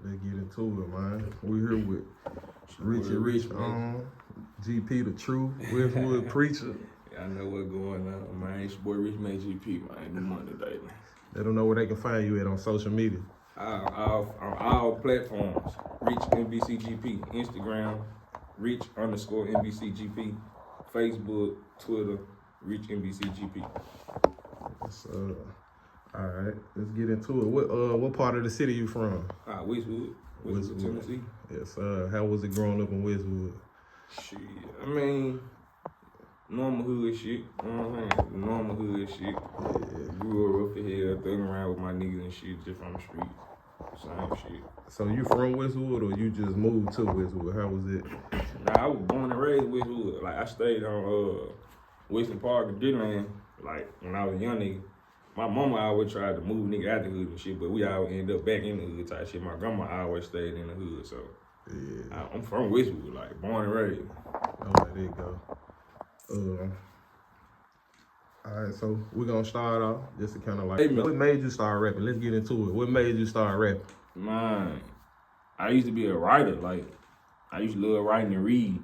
Let's get into it, man. We're here with Rich GP, the true Westwood preacher. I know what's going on, man. It's your boy Rich MvcGP, man. New money today, man. They don't know where they can find you at on social media. On all platforms, Rich MvcGP, Instagram, Rich_MvcGP, Facebook, Twitter, Rich MvcGP. All right, let's get into it. What part of the city you from? Westwood, Tennessee. Yes, how was it growing up in Westwood? Shit, I mean, normal hood shit. You know what I'm saying? Normal hood shit. Yeah. Grew up rough as hell, thugging around with my niggas and shit, just from the street. Same shit. So you from Westwood or you just moved to Westwood? How was it? Nah, I was born and raised in Westwood. Like, I stayed on Western Park and Disneyland, like, when I was a young nigga. My mama always tried to move nigga out the hood and shit, but we always end up back in the hood type shit. My grandma always stayed in the hood, so yeah. I'm from Westwood, like, born and raised. Oh, there you go. All right, so we're gonna start off just to kind of like, what made you start rapping? Let's get into it. What made you start rapping? Man, I used to be a writer. Like, I used to love writing and read.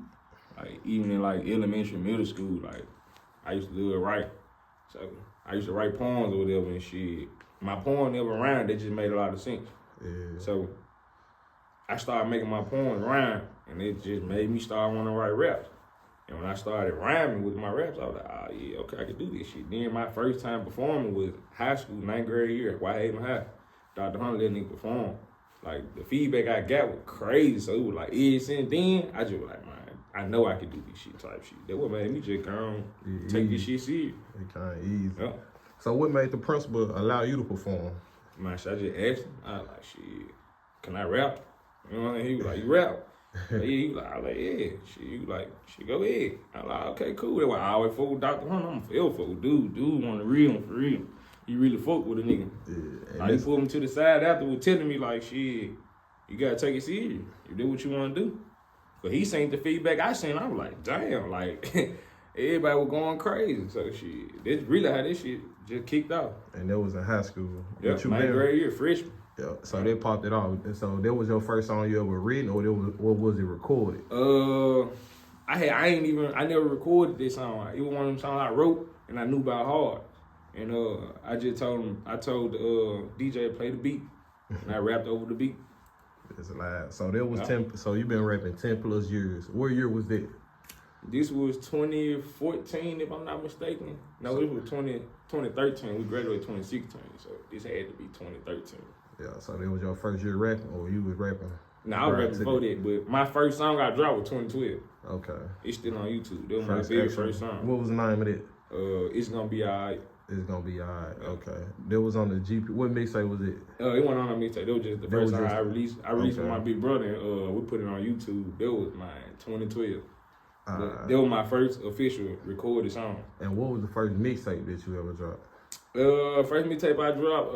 Like, even in like elementary, middle school, like, I used to love writing. So I used to write poems or whatever and shit. My poem never rhymed, they just made a lot of sense. Yeah. So I started making my poems rhyme, and it just made me start wanting to write raps. And when I started rhyming with my raps, I was like, oh yeah, okay, I can do this shit. Then my first time performing was high school, 9th grade year, Whitehaven High. Dr. Hunter let me perform. Like, the feedback I got was crazy. So it was like, since then, I just was like, man, I know I can do this shit type shit. That what made me just come take this shit serious. It kind of easy. Yeah. So what made the principal allow you to perform? Man, so I just asked him. I was like, shit, can I rap? You know what I mean? He was like, you rap? Yeah, he was like, I was like, yeah. He was like, shit, go ahead. I was like, okay, cool. That's why I always fuck with Dr. Hunter. I'm a forever fuck with dude. Dude want the real one for real. He really fuck with a nigga. Yeah, like, he pulled him to the side afterwards telling me like, shit, you gotta take it serious. You do what you wanna do. But he seen the feedback I seen. I was like, damn, like, everybody was going crazy. So shit, that's really how this shit just kicked off. And that was in high school. Yeah, 9th grade year, freshman. Yeah, so they popped it off. So that was your first song you ever written, or was it recorded? I never recorded this song. It was one of them songs I wrote and I knew about hard. And I told the DJ to play the beat, and I rapped over the beat. It's live. So that was 10. So you've been rapping 10+ years. What year was that? This was 2014, if I'm not mistaken. No, it was 2013. We graduated 2016, so this had to be 2013. Yeah, so that was your first year rapping, or you was rapping? No, I was rapping before that, but my first song I dropped was 2012. Okay. It's still on YouTube. That was my very first song. What was the name of it? It's Gonna Be Alright. It's Gonna Be Alright. Okay. That was on the GP. What mixtape was it? It wasn't on a mixtape. That was just the first song I released. I released with my big brother, and we put it on YouTube. That was mine, 2012. That was my first official recorded song. And what was the first mixtape that you ever dropped? First mixtape I dropped,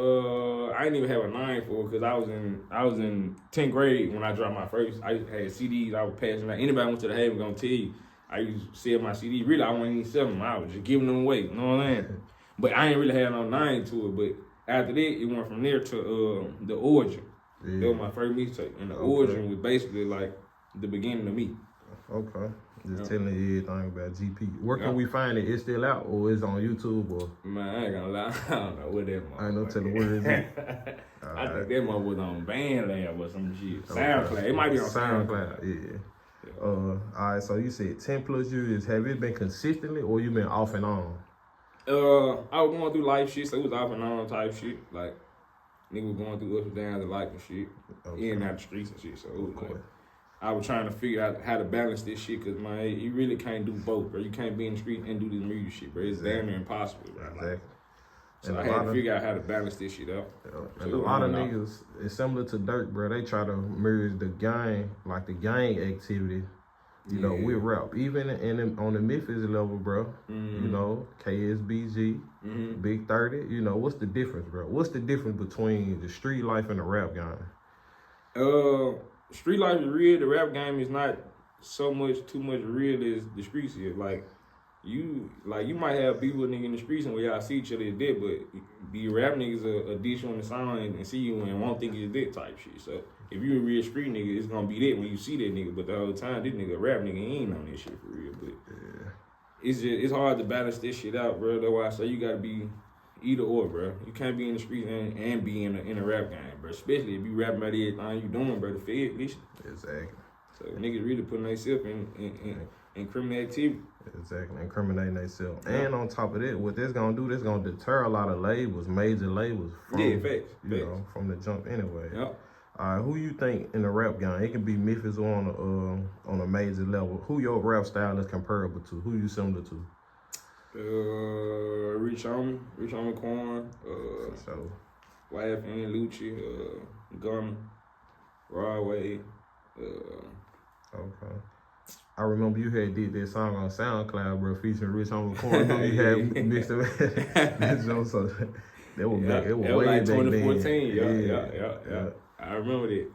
I didn't even have a name for it because I was in 10th grade when I dropped my first. I had CDs I was passing out. Anybody went to the Haven gonna tell you, I used to sell my CDs. Really, I wasn't even selling them. I was just giving them away. You know what I'm saying? But I ain't really had no name to it. But after that, it went from there to The Origin. Yeah. That was my first mixtape. And The Origin was basically like the beginning of me. Okay. Just telling you everything about GP. Where can we find it? It's still out or it's on YouTube or? Man, I ain't gonna lie. I don't know what that I ain't no telling where is it. I think that one was on Bandlab or some shit. SoundCloud. It might be on SoundCloud. Yeah. All right, so you said 10+ years. Have it been consistently or you been off and on? I was going through life shit, so it was off and on type shit. Like, nigga was going through ups and downs of life and shit. In and out the streets and shit. So it was like, I was trying to figure out how to balance this shit, cause man, you really can't do both, bro. You can't be in the street and do this music shit, bro. It's damn near impossible, bro. Exactly. So I had to figure out how to balance this shit out. Yeah. And a lot of niggas, it's similar to Dirt, bro. They try to merge the gang, like the gang activity, you know, with rap. Even on the Memphis level, bro. You know, KSBG, Big 30. You know, what's the difference, bro? What's the difference between the street life and the rap gang? Street life is real. The rap game is not too much real as the streets is. Like, you might have beef with a nigga in the streets and where y'all see each other as that, but the rap niggas a dish on the sound and see you and won't think it's that type shit. So if you a real street nigga, it's gonna be that when you see that nigga. But the whole time, this nigga rap nigga he ain't on this shit for real. But it's hard to balance this shit out, bro. That's why I say you gotta be either or, bro. You can't be in the streets and be in a rap game, bro. Especially if you rapping about everything you doing, bro. The Fed, listen. Exactly. So niggas really putting themselves in criminal activity. Exactly, incriminating themselves. And on top of that, what this gonna do, this gonna deter a lot of labels, major labels from, facts. know, from the jump anyway. Yep. Who you think in the rap game? It can be Memphis or on a major level. Who your rap style is comparable to? Who you similar to? Rich Homie Quan, so YFN, Lucci, Gunna, Broadway, okay. I remember you had did that song on SoundCloud, bro, featuring Rich Homie Quan. You had mixed up that joke, so that was back. It was way like back 2014. then. Yeah. I remember that.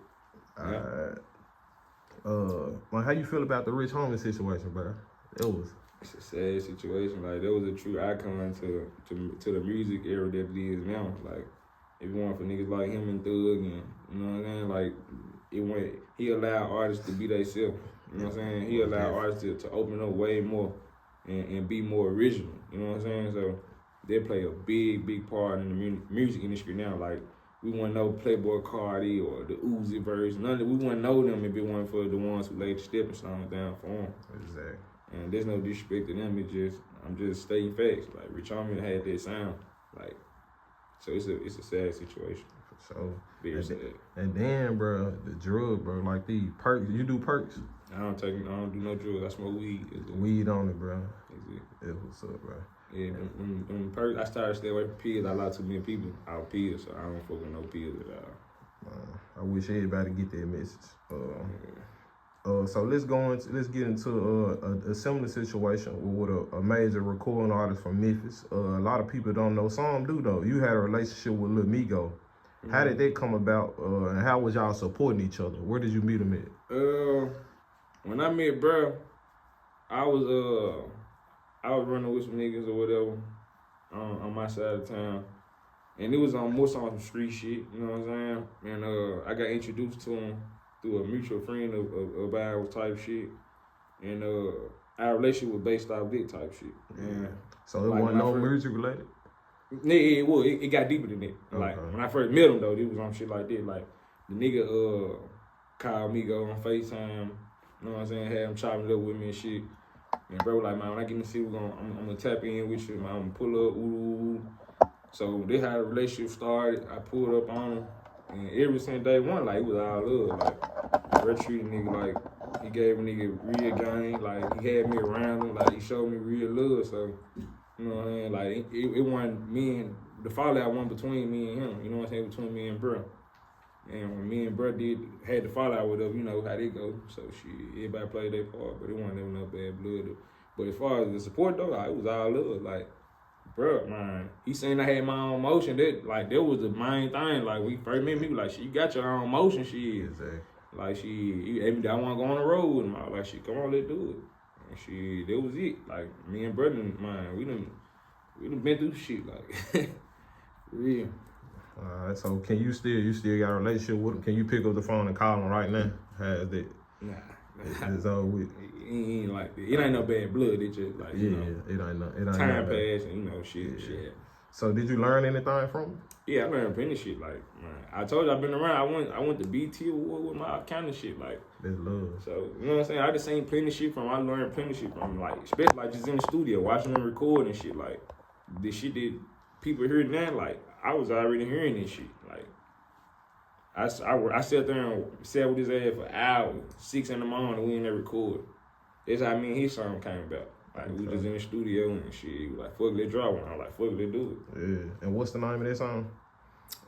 Man, how you feel about the Rich Homie situation, bro? It's a sad situation. Like, that was a true icon to the music era that it is now. Like, if it weren't for niggas like him and Thug, and you know what I'm saying? Like, he allowed artists to be themselves. You know what I'm saying? He allowed artists to open up way more and be more original. You know what I'm saying? So they play a big part in the music industry now. Like, we wouldn't know Playboy Cardi or the Uzi verse. We wouldn't know them if it weren't for the ones who laid the stepping stones down for them. Exactly. And there's no disrespect to them. I'm just stating facts. Like, Rich Homie had that sound. Like, so it's a sad situation. So very sad. And then, bro, the drug, bro, like these perks. You do perks? I don't do no drugs. I smoke weed. Weed on it, bro. Exactly. That's what's up, bro. Yeah, them perks. I started to stay away from pills. I lie too many people out pills, so I don't fuck with no pills at all. I wish everybody get that message. So let's get into a similar situation with a major recording artist from Memphis. A lot of people don't know. Some do though. You had a relationship with Lil Migo. Mm-hmm. How did that come about? And how was y'all supporting each other? Where did you meet him at? When I met bro, I was running with some niggas or whatever on my side of town, and it was more on some street shit. You know what I'm saying? And I got introduced to him through a mutual friend of ours type shit, and our relationship was based off that type shit. Yeah. So it wasn't no music related? Yeah, it was. It got deeper than that. Okay. Like, when I first met him though, it was on shit like that. Like, the nigga called me, go on FaceTime, you know what I'm saying, had him chopping it up with me and shit. And bro like, man, when I get in the city, I'm gonna tap in with you, man, I'm gonna pull up, ooh. So this how the relationship started. I pulled up on him. And ever since day one, like, it was all love. Like, bro treated nigga like he gave a nigga real game. Like, he had me around him. Like, he showed me real love. So, you know what I mean? Like, it wasn't me and the fallout wasn't between me and him. You know what I'm saying? Between me and bro. And when me and bro had the fallout with him, you know how they go. So shit, everybody played their part, but it wasn't never no bad blood. But as far as the support though, like, it was all love. Like, bro, man, he seen I had my own motion. That was the main thing. Like, we first met me, like, shit, you got your own motion, shit. Exactly. Like, shit, every day I want to go on the road with him. I was like, shit, come on, let's do it. And shit, that was it. Like, me and brother, man, we done been through shit, like, for real. Alright, so you still got a relationship with him? Can you pick up the phone and call him right now? How's that? Nah. It's all with. It ain't like that. It ain't no bad blood. It just like, you know, it ain't time pass and, you know, shit. So did you learn anything from him? Yeah, I learned plenty of shit. Like, man, I told you I've been around. I went to BT Award with my kind of shit. Like, that's love. So, you know what I'm saying? I just seen plenty of shit from him. I learned plenty of shit from him. Like, especially like just in the studio, watching them record and shit. Like, the shit that people hear now, like, I was already hearing this shit. Like, I sat there and sat with his ass for hours, 6 in the morning, we in there record. That's how me and his song came about. Like, we just in the studio and shit. He was like, fuck, let's draw one. I was like, fuck, let's do it. Yeah. And what's the name of that song?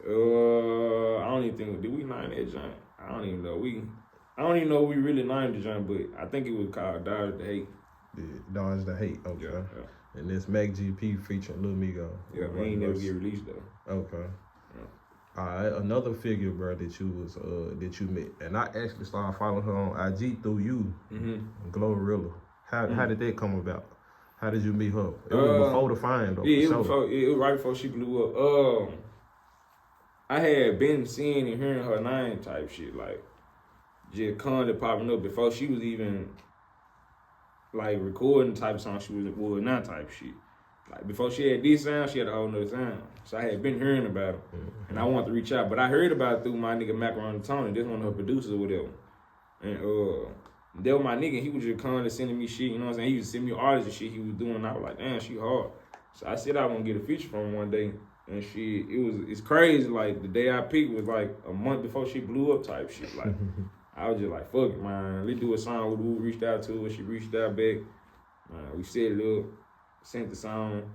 I don't even think, did we name that joint? I don't even know. I don't even know if we really named the joint, but I think it was called Dodge the Hate. Yeah, Dodge the Hate, okay. Yeah. And this MvcGP featuring Lil Migo. Yeah, we ain't never get released though. Okay. Yeah. Alright, another figure, bro, that you met, and I actually started following her on IG through you, Glorilla. How did that come about? How did you meet her? It was before the fine, though. Yeah, it was right before she blew up. I had been seeing and hearing her name type shit, like just constantly popping up before she was even like recording the type of song she was now type shit. Like before she had this sound, she had a whole nother sound. So I had been hearing about her, and I wanted to reach out, but I heard about it through my nigga Macaroni Tony. This one of her producers or whatever, and that was my nigga. He was just constantly sending me shit. You know what I'm saying? He was sending me artists and shit he was doing. And I was like, damn, she hard. So I said I was gonna get a feature from her one day. And it's crazy. Like the day I picked was like a month before she blew up type shit. Like I was just like, fuck it, man. Let's do a song. We reached out to her. She reached out back. We set it up, sent the song.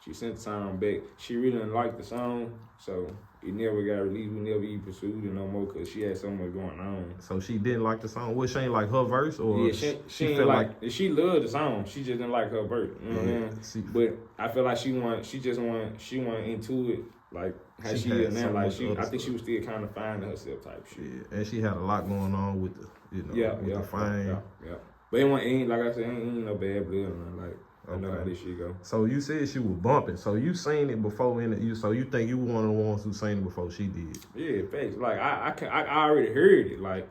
She sent the song back. She really didn't like the song, so it never got released. We never even pursued it no more because she had so much going on. So she didn't like the song? What, she ain't like her verse? Or yeah, she ain't like she loved the song. She just didn't like her verse. You know what I mean? But I feel like she went into it like how she is now. Like I think she was still kind of finding herself type shit. Yeah, and she had a lot going on with the, the fine. Yeah. But it ain't like I said, ain't no bad blood or nothing. Like I know how this shit go. So you said she was bumping. So you seen it before so you think you were one of the ones who seen it before she did? Yeah, facts. Like I already heard it. Like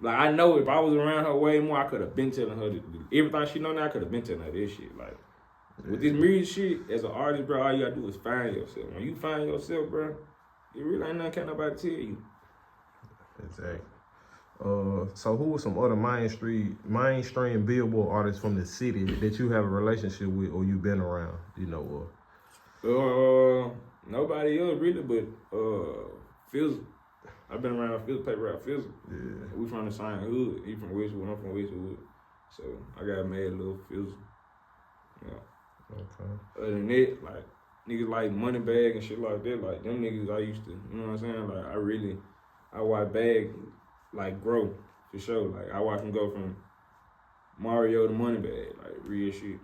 I know if I was around her way more, I could have been telling her everything she know now. I could have been telling her this shit. Like with this music shit, as an artist, bro, all you gotta do is find yourself. When you find yourself, bro, it really ain't nothing can't nobody tell you. Exactly. So who were some other mainstream Billboard artists from the city that you have a relationship with or you've been around, Nobody else really, but Fizz. I've been around Fizz, paper out Fizz. Yeah. We from the same hood. He from Westwood, I'm from Westwood. So I got mad little Fizz. Yeah. Okay. Other than that, like niggas like Moneybag and shit like that, like them niggas I used to, you know what I'm saying? Like I watch Bag like grow for sure. Like I watch him go from Mario to Moneybag, like real shit.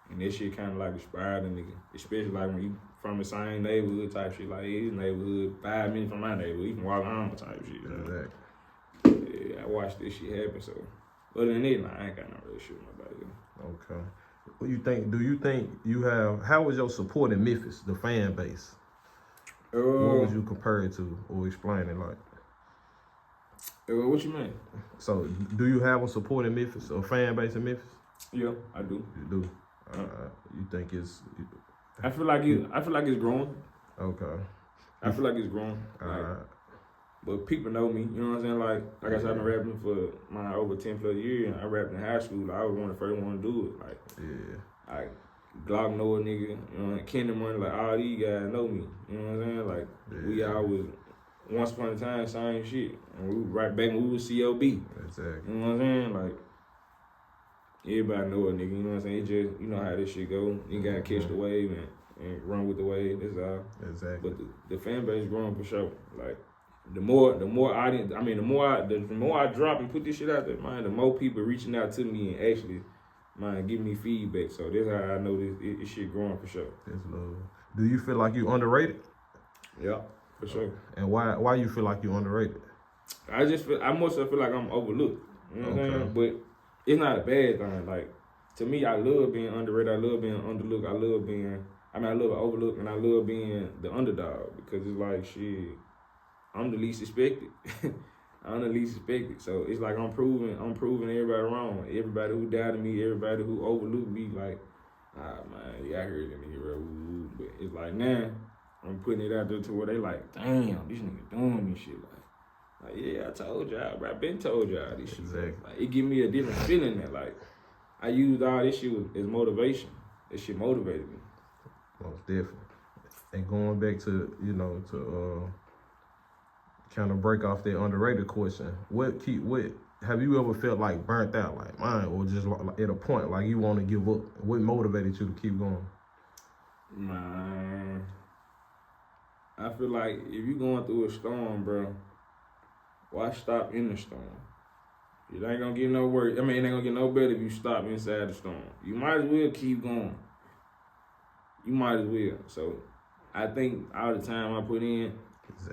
And that shit kind of like inspired a nigga, especially like when you from the same neighborhood type shit. Like his neighborhood 5 minutes from my neighborhood, you can walk home type shit. Exactly. Yeah, I watched this shit happen. So other than that, I ain't got no real shit with nobody else. Okay. What do you think you have? How was your support in Memphis, the fan base? What would you compare it to or explain it like? What you mean? So, do you have a support in Memphis, a fan base in Memphis? Yeah, I do. You do. You think it's? I feel like it's growing. Okay. I feel like it's growing. But people know me. You know what I'm saying? Like I said, I've been rapping for my over 10+ years. And I rapped in high school. I was one of the first one to do it. Like Glock know a nigga. You know, Kendrick Money. Like all these guys know me. You know what I'm saying? Like we always. Once upon a time, same shit. And we right back when we was CLB. Exactly. You know what I'm saying? Like, everybody know a nigga, you know what I'm saying? It just, you know how this shit go. You gotta catch the wave and run with the wave, that's all. Exactly. But the fan base is growing for sure. Like, the more audience, the more I drop and put this shit out there, man, the more people reaching out to me and actually, man, giving me feedback. So that's how I know this shit growing for sure. That's love. Do you feel like you underrated? Yeah. For sure. And why you feel like you underrated? I mostly feel like I'm overlooked. You know what I'm saying? But it's not a bad thing. Like, to me, I love being underrated. I love being underlooked. I love overlooked, and I love being the underdog because it's like, shit, I'm the least expected. I'm the least expected. So it's like I'm proving everybody wrong. Everybody who doubted me, everybody who overlooked me, like, man, yeah, I heard that nigga, bro. But it's like, now, I'm putting it out there to where they like, damn, this nigga doing this shit. Like, yeah, I told y'all, bro. I been told y'all this shit. Exactly. Like, it give me a different feeling that, like, I used all this shit as motivation. This shit motivated me. Most definitely. And going back to, kind of break off that underrated question, what have you ever felt like burnt out, like mine, or just like, at a point like you want to give up? What motivated you to keep going? Man, I feel like if you going through a storm, bro, why stop in the storm? It ain't gonna get no worse. I mean, it ain't gonna get no better if you stop inside the storm. You might as well keep going. You might as well. So I think all the time I put in,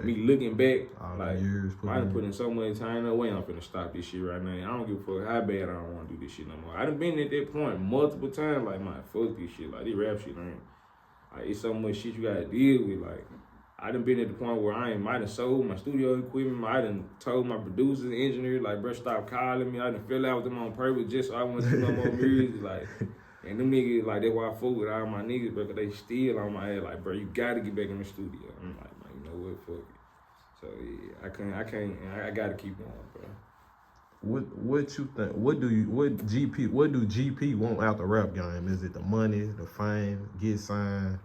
Me looking back, all like, years I done put in so much time, no way I'm finna stop this shit right now. I don't give a fuck how bad I don't want to do this shit no more. I done been at that point multiple times, like, man, fuck this shit. Like, this rap shit, man. Like, it's so much shit you gotta deal with. Like, I done been at the point where might have sold my studio equipment. I done told my producers and engineers, like, bro, stop calling me. I done fell out with them on purpose just so I wouldn't do no more music. Like, and them niggas, like, that's why I fuck with all my niggas, bro, 'cause they still on my head. Like, bro, you gotta get back in the studio. I'm like, man, you know what, fuck it. So yeah, I gotta keep going, bro. What you think? What do GP want out the rap game? Is it the money, the fame, get signed?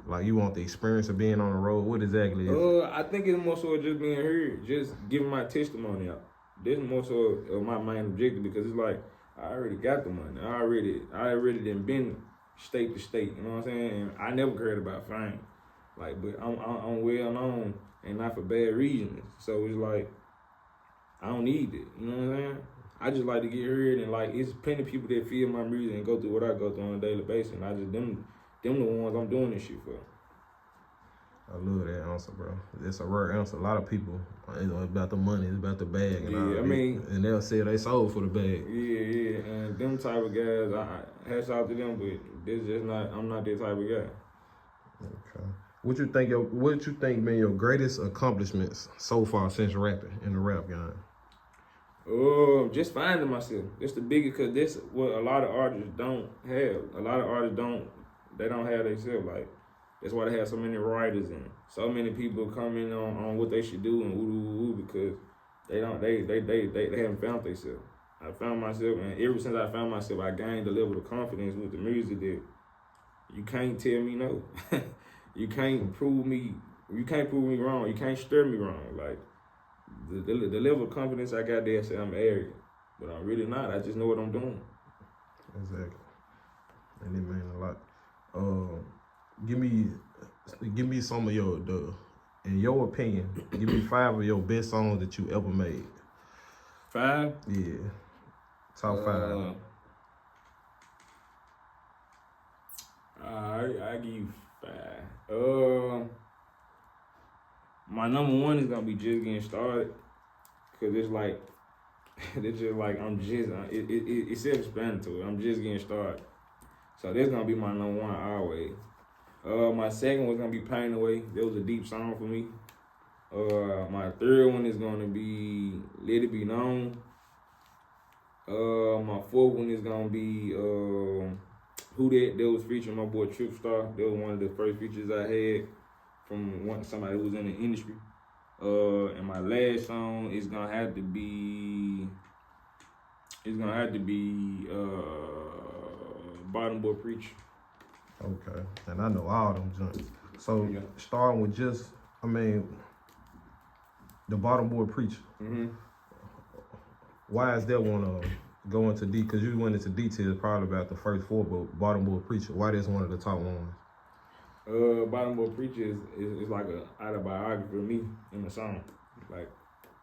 Like, you want the experience of being on the road? What exactly is it? I think it's more so just being heard, just giving my testimony out. This is more so of my main objective, because it's like, I already got the money. I already done been state to state, you know what I'm saying? And I never cared about fame. Like, but I'm well known, and not for bad reasons. So it's like, I don't need it, you know what I'm saying? I just like to get heard, and like, it's plenty of people that feel my music and go through what I go through on a daily basis, and I just, them the ones I'm doing this shit for. I love that answer, bro. It's a rare answer. A lot of people, it's about the money, it's about the bag. And I mean, and they'll say they sold for the bag. Yeah, and them type of guys, I hats off to them, but this just not, I'm not that type of guy. Okay. What you think been your greatest accomplishments so far since rapping in the rap game? Just finding myself. That's the biggest, because that's what a lot of artists don't have. A lot of artists don't have themselves. Like, that's why they have so many writers and so many people coming on what they should do and woo, because they haven't found themselves. I found myself, and ever since I found myself, I gained a level of confidence with the music that you can't tell me no. You can't prove me wrong. You can't stir me wrong. Like, the level of confidence I got there, say I'm arrogant, but I'm really not. I just know what I'm doing. Exactly, and it means a lot. Give me some of in your opinion, give me 5 of your best songs that you ever made. 5? Yeah, top 5. I give you 5. My number 1 is gonna be Just Getting Started, cause it's like, it's just like it's self-explanatory. I'm just getting started, so that's gonna be my number 1 always. My second was gonna be Pain Away. That was a deep song for me. My third one is gonna be Let It Be Known. My fourth one is gonna be Who That. That was featuring my boy Trip Star. That was one of the first features I had from somebody who was in the industry. And my last song is gonna have to be Bottom Boy Preach. Okay, and I know all them joints. So Yeah. starting with the Bottom Boy Preacher. Mm-hmm. Why is that one go into deep? Because you went into details probably about the first 4, but Bottom Boy Preacher, why that's one of the top ones? Bottom Boy Preacher is like an autobiography of me in the song. Like,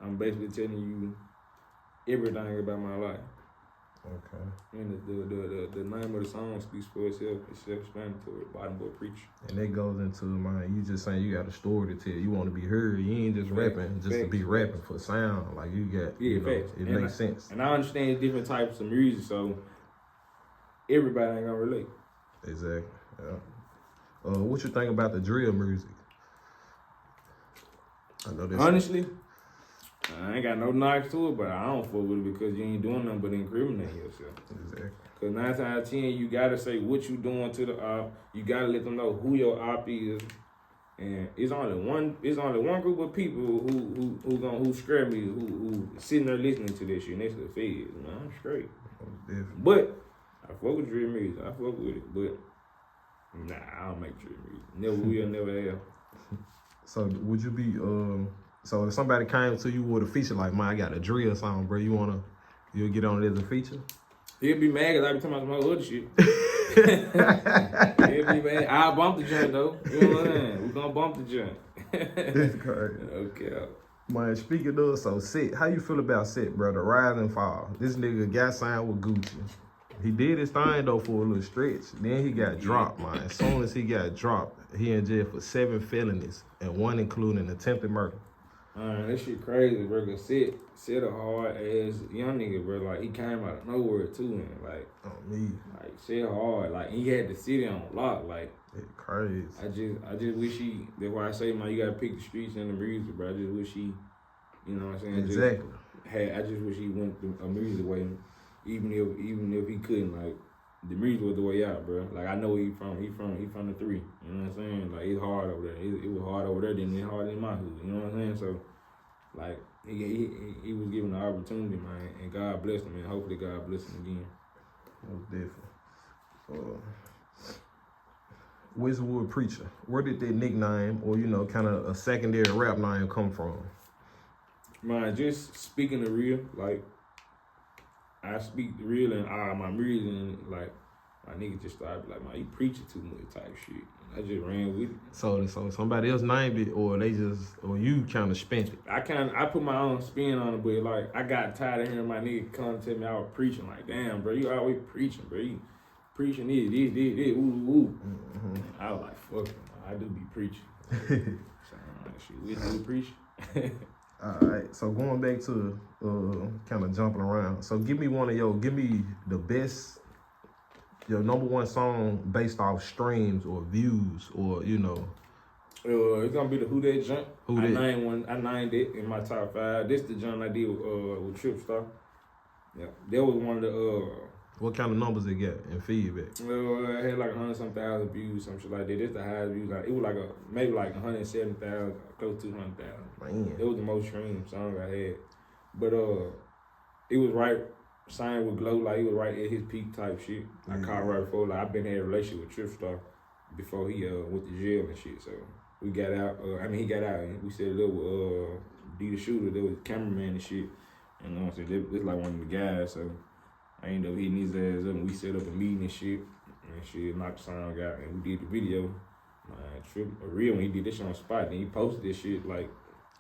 I'm basically telling you everything about my life. Okay. And the name of the song speaks for itself. It's self-explanatory. Bottom Boy Preacher. And that goes into you just saying you got a story to tell. You want to be heard. You ain't just rapping just to be rapping for sound. Like, you got, it makes sense. And I understand different types of music, so everybody ain't gonna relate. Exactly. Yeah. What you think about the drill music? I know this. Honestly, I ain't got no knocks to it, but I don't fuck with it because you ain't doing nothing but incriminating yourself. Exactly. Because 9 times out of 10, you gotta say what you doing to the op. You gotta let them know who your op is. And it's only one group of people who scare me, who sitting there listening to this shit, and that's the feds. Man, I'm straight. But I fuck with drill music. I fuck with it, but nah, I don't make drill music. Never will, never have. So would you be so if somebody came to you with a feature like, man, I got a drill song, bro, you'll get on it as a feature? He'll be mad because I be talking about some other shit. He'll be mad. I'll bump the joint though. You know what I'm saying? We're gonna bump the joint. That's crazy. Okay. Man, speaking of, so Set, how you feel about Set, bro? The rise and fall. This nigga got signed with Gucci. He did his thing though for a little stretch. Then he got dropped, man. As soon as he got dropped, he in jail for 7 felonies and 1 including attempted murder. That shit crazy, bro. Cause Sid a hard ass young nigga, bro. Like he came out of nowhere too, and like, like Sid hard. Like he had the city on lock. Like it's crazy. I just wish he. That's why I say, man, you gotta pick the streets and the music, bro. I just wish he, you know what I'm saying? Exactly. I just wish he went a music way, even if he couldn't. Like the music was the way out, bro. Like I know he from the 3. You know what I'm saying? Like it's hard over there. It was hard over there than it's hard in my hood. You know what I'm saying? So like he was given the opportunity, man, and God blessed him, and hopefully God bless him again. Most definitely. Wizardwood Preacher. Where did that nickname or kind of a secondary rap name come from? Man, just speaking the real, like I speak the real and my music, and like my nigga just started like, man, you preaching too much type shit. And I just ran with it. So somebody else named it, or you kind of spent it? I put my own spin on it, but like I got tired of hearing my nigga come tell me I was preaching. Like, damn, bro, you always preaching, bro. You preaching this, ooh. Mm-hmm. I was like, fuck it, I do be preaching. So like, shit, we do preaching. All right, so going back to kind of jumping around. So give me the best, your number one song based off streams or views or It's gonna be the Who That Jump. Who That? I named it in my top 5. This the jump I did with Tripstar. Yeah, that was one of the. What kind of numbers it got in feedback? I had like 100-some-thousand views, some shit like that. This the highest views. Like it was maybe 170,000, close to 200,000. Man, it was the most streamed song I had. But it was right signed with Glow, like he was right at his peak type shit. I caught right before. Like I've been in a relationship with Tripstar before he went to jail and shit. So we got out. He got out and we set it up with D the Shooter. There was cameraman and shit. And I said this like one of the guys. So I ended up hitting his ass up and we set up a meeting and shit. And shit, knocked the song out and we did the video. Real when he did this shit on spot, and he posted this shit like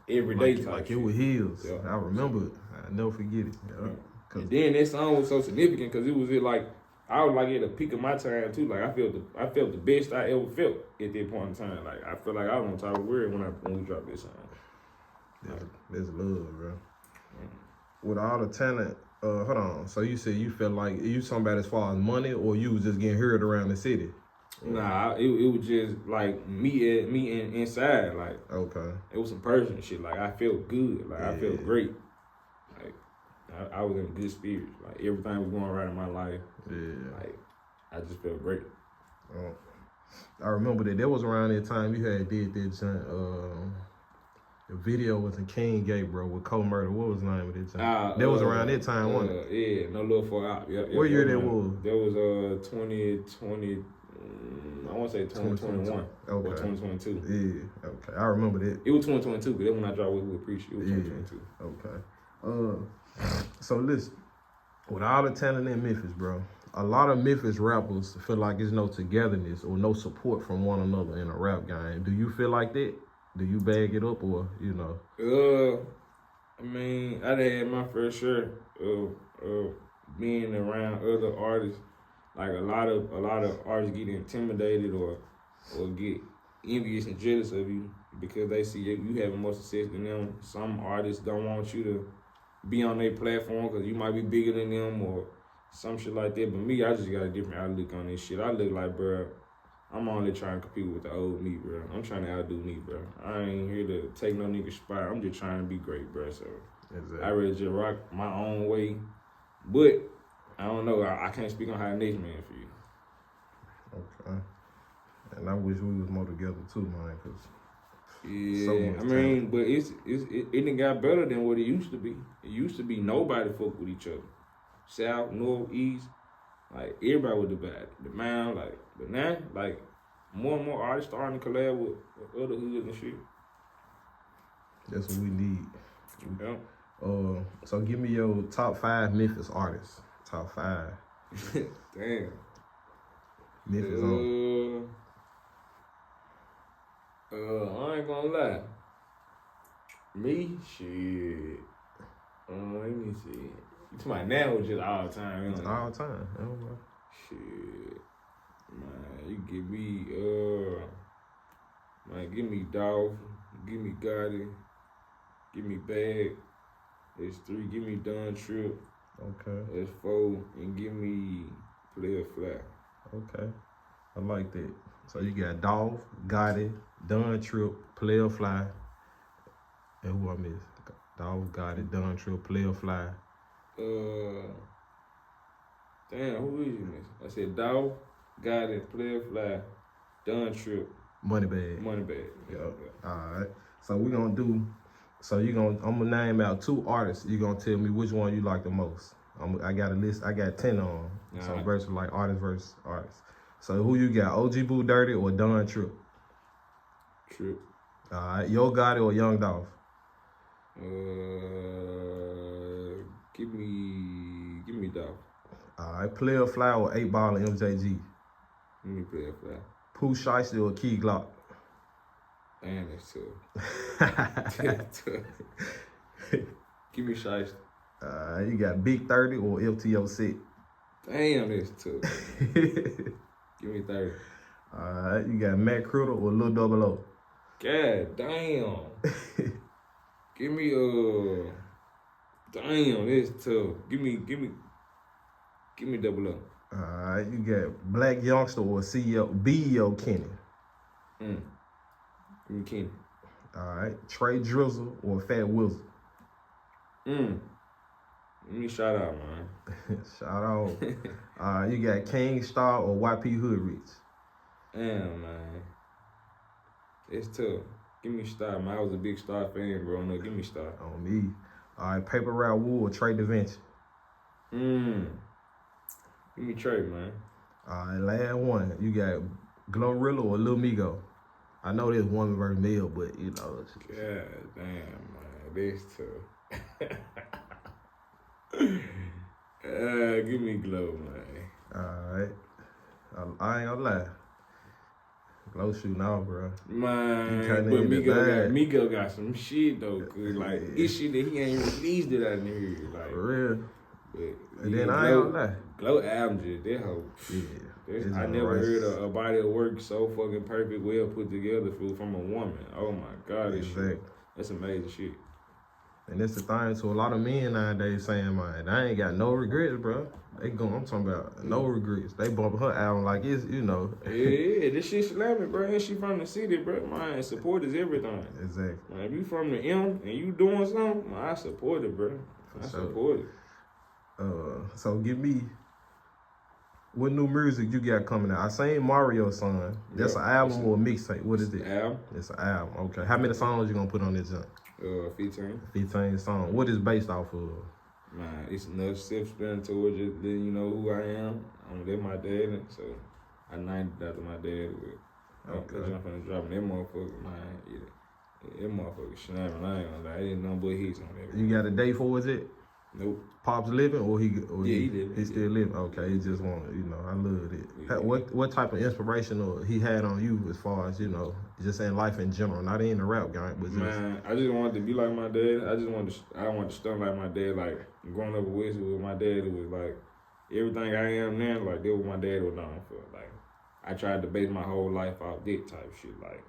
every day type like shit. It was his. Yeah. I remember it. I never forget it. Yeah. And then that song was so significant because I was like at the peak of my time too. Like I felt the best I ever felt at that point in time. Like I feel like I was on top of the world when we dropped this song. There's love, bro. With all the talent, hold on. So you said you felt like you talking about as far as money, or you was just getting heard around the city? Nah, it was just like me inside. Like okay, it was some personal shit. Like I felt good. Like I felt great. Like I was in good spirits. Like everything was going right in my life. Yeah. Like I just felt great. I remember that was around that time you had did that the video was in King Gate, bro, with Co-Murder. What was the name of that time? That was around that time, wasn't it? Yeah, No Love for Out. Yep, what year that was? That was 2020. I want to say 2021 or 2022. Yeah, okay. I remember that. It was 2022, but then when I dropped with Preach, it was 2022. Okay. So listen, with all the talent in Memphis, bro, a lot of Memphis rappers feel like there's no togetherness or no support from one another in a rap game. Do you feel like that? Do you bag it up or, I mean, I had my fair share of being around other artists. Like a lot of artists get intimidated or get envious and jealous of you because they see you having more success than them. Some artists don't want you to be on their platform because you might be bigger than them or some shit like that. But me, I just got a different outlook on this shit. I look like, bro, I'm only trying to compete with the old me, bro. I'm trying to outdo me, bro. I ain't here to take no nigga spot. I'm just trying to be great, bro. So exactly. I really just rock my own way. But I don't know. I can't speak on how the next man feel. Okay. And I wish we was more together too, man. Cause yeah, I mean, but it done got better than what it used to be. It used to be nobody fuck with each other. South, North, East, like everybody was divided. The man, like, but now, like, more and more artists starting to collab with other hoods and shit. That's what we need. Yeah. So give me your top 5 Memphis artists. Top 5. Damn. Memphis on. I ain't gonna lie. Me, shit. Let me see. You To my now was just all the time. You know? All the time. I don't know. Shit. Man, you give me, man, give me Dolph, give me Gotti, give me Bag. That's 3. Give me Don Trip. Okay. That's 4. And give me Player Fly. Okay. I like that. So you got Dolph, Gotti, Don Trip, Player Fly, and who I miss? Dolph, Gotti, Don Trip, Player Fly. Damn, who is you miss? I said Dolph, Gotti, Player Fly, Don Trip, Moneybag. Yeah. Alright. So we're gonna do, I'm gonna name out 2 artists. You're gonna tell me which one you like the most. I got a list, I got 10 on. So versus like artist versus artist. So who you got, OG Boo Dirty or Don Trip? Trip. Alright, Yo Gotti or Young Dolph? Give me Dolph. Alright, Player Fly or 8 Ball and MJG? Give me Player Fly. Pooh Shiesty or Key Glock? Damn, that's tough. Give me Shiesty. You got Big 30 or FTO Sick? Damn, that's tough. Give me 30. Alright, you got Matt Critter or Lil Double O? God damn. Give me damn, that's tough. Give me Double O. Alright, you got Black Youngster or BEO Kenny? Give me Kenny. Alright, Trey Drizzle or Fat Wilson? Give me shout out, man. Shout out. You got King Star or YP Hood Rich? Damn, man. It's tough. Give me Star, man. I was a big Star fan growing up. Give me Star. On me. Alright, Paper Route Wood or Trey DaVinci? Give me Trey, man. Alright, last one. You got Glorilla or Lil Migo? I know there's woman versus male, but you know. God damn, man. That's tough. Give me Glow, man. Alright. I ain't gonna lie. Glow shooting out, bro. Man, but Migo got some shit though, cause like it's shit that he ain't released it out in here, like for real. But and then I ain't gonna lie. Glow album just that whole. Yeah. I never heard a body of work so fucking perfect, well put together from a woman. Oh my God, that's amazing shit. And that's the thing to a lot of men nowadays saying, man, I ain't got no regrets, bro. I'm talking about no regrets. They bump her album like it's, you know. Yeah, this shit slamming, bro. And she from the city, bro. Man, support is everything. Exactly. Man, if you from the M and you doing something, man, I support it, bro. I support it. So give me, what new music you got coming out? I seen Mario's song. That's an album or a mixtape? What is it? Album. It's an album. Okay. How many songs you gonna put on this junk? 15. 15 songs. What is based off of? Man, it's enough self-explanatory, just letting you know who I am. That's my dad, so I named it after my dad. Okay. I'm finna drop that motherfucker, man. Yeah, that motherfucker snapping. I ain't gonna lie, ain't nothing but hits on that. You got a date for it? Nope. Pops living or he living. He still living. Okay, he just wanted, you know, I love it. Yeah. What type of inspiration or he had on you as far as, you know, just in life in general, not in the rap game, but just. Man, I just wanted to be like my dad. I wanted to stunt like my dad. Like growing up with my dad, it was like everything I am now, like that what my dad was known for. Like I tried to base my whole life off that type of shit. Like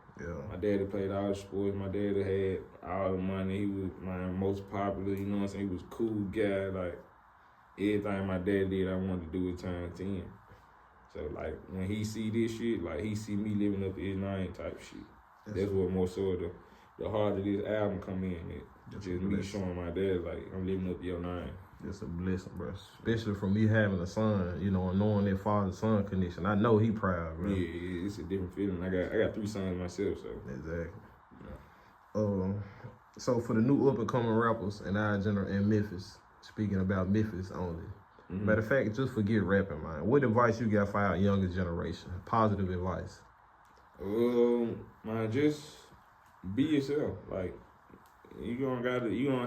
my dad had played all the sports. My dad had all the money. He was my most popular. You know what I'm saying? He was a cool guy. Like everything my dad did, I wanted to do it times 10. So like when he see this shit, like he see me living up to his name type shit. That's what more so the heart of this album come in. Just me showing my dad like I'm living up to your name. It's a blessing, bro. Especially from me having a son, you know, and knowing that father-son connection. I know he proud, bro. Yeah, it's a different feeling. I got 3 sons myself, so. Exactly. Yeah. So for the new up-and-coming rappers in our in Memphis, speaking about Memphis only. Matter of fact, just forget rapping, man. What advice you got for our younger generation? Positive advice. Man, just be yourself. Like, you don't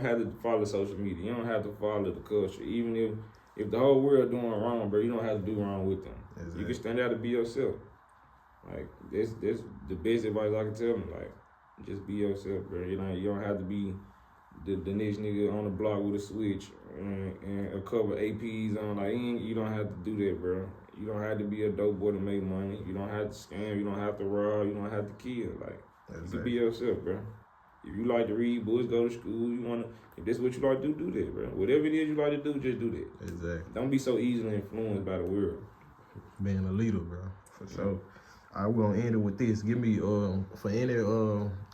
have to follow social media. You don't have to follow the culture. Even if the whole world doing wrong, bro, you don't have to do wrong with them. Exactly. You can stand out and be yourself. Like that's the best advice I can tell them. Like, just be yourself, bro. You don't have to be the next nigga on the block with a switch and a couple APs on. Like, you don't have to do that, bro. You don't have to be a dope boy to make money. You don't have to scam. You don't have to rob. You don't have to kill. Like, you can be yourself, bro. If you like to read books, go to school, if this is what you like to do that, bro. Whatever it is you like to do, just do that. Exactly. Don't be so easily influenced by the world. Being a leader, bro. For sure. All right, we're gonna end it with this. Give me for any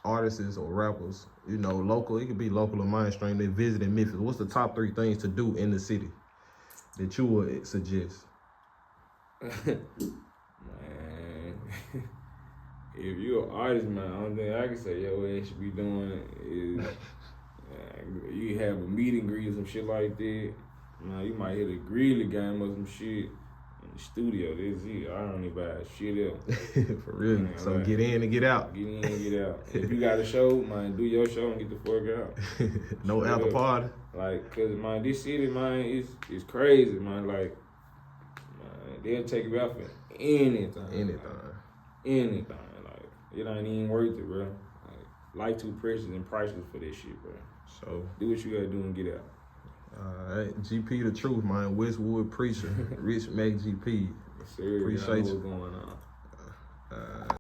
artists or rappers, local, it could be local or mainstream, they visited Memphis. What's the top 3 things to do in the city that you would suggest? Man, if you're an artist, man, the only thing I can say your ass should be doing is you have a meet and greet or some shit like that. Man, you might hit a grilly game or some shit in the studio. That's it. I don't even buy shit else. For real. Man, so like, get in and get out. Get in and get out. If you got a show, man, do your show and get the fuck out. No after party. Like, cause man, this city, man, is crazy, man. Like, man, they'll take you out for anything. Anything. Like, it ain't even worth it, bro. Like, life too precious and priceless for this shit, bro. So do what you gotta do and get out. Alright, GP the truth, man. Westwood preacher, Rich MvcGP. Appreciate you. What's going on.